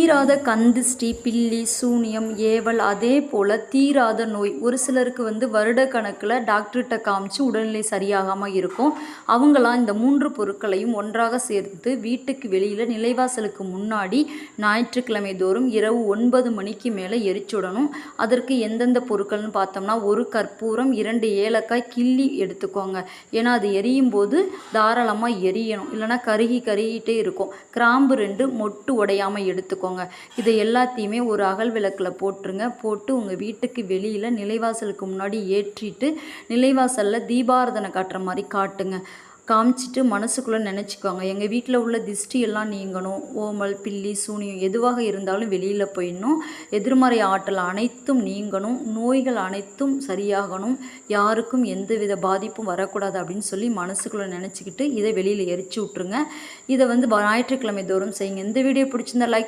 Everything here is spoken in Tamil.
தீராத கந்திஷ்டி, பில்லி, சூனியம், ஏவல், அதே போல் தீராத நோய். ஒரு சிலருக்கு வருடக்கணக்கில் டாக்டர்கிட்ட காமிச்சு உடல்நிலை சரியாகாமல் இருக்கும். அவங்களாம் இந்த 3 பொருட்களையும் ஒன்றாக சேர்த்து வீட்டுக்கு வெளியில் நிலைவாசலுக்கு முன்னாடி ஞாயிற்றுக்கிழமை தோறும் இரவு 9 மணிக்கு மேலே எரிச்சுடணும். அதற்கு எந்தெந்த பொருட்கள்னு பார்த்தோம்னா, 1 கற்பூரம், 2 ஏலக்காய் கிள்ளி எடுத்துக்கோங்க. ஏன்னா அது எரியும் போது தாராளமாக எரியணும், இல்லைனா கருகிட்டே இருக்கும். கிராம்பு 2 மொட்டு உடையாமல் எடுத்துக்கோங்க. இதை எல்லாத்தையுமே ஒரு அகல் விளக்கில் போட்டுருங்க. போட்டு உங்கள் வீட்டுக்கு வெளியில் நிலைவாசலுக்கு முன்னாடி ஏற்றிட்டு நிலைவாசலில் தீபாராதனை காட்டுற மாதிரி காட்டுங்க. காமிச்சிட்டு மனசுக்குள்ளே நினச்சிக்கோங்க, எங்கள் வீட்டில் உள்ள திஷ்டி எல்லாம் நீங்கணும், ஓமல், பில்லி, சூனியம் எதுவாக இருந்தாலும் வெளியில் போயிடணும், எதிர்மறை ஆற்றல் அனைத்தும் நீங்கணும், நோய்கள் அனைத்தும் சரியாகணும், யாருக்கும் எந்தவித பாதிப்பும் வரக்கூடாது அப்படின்னு சொல்லி மனசுக்குள்ளே நினச்சிக்கிட்டு இதை வெளியில் எரிச்சு விட்ருங்க. இதை ஞாயிற்றுக்கிழமை தோறும் செய்யுங்க. இந்த வீடியோ பிடிச்சிருந்தா லைக்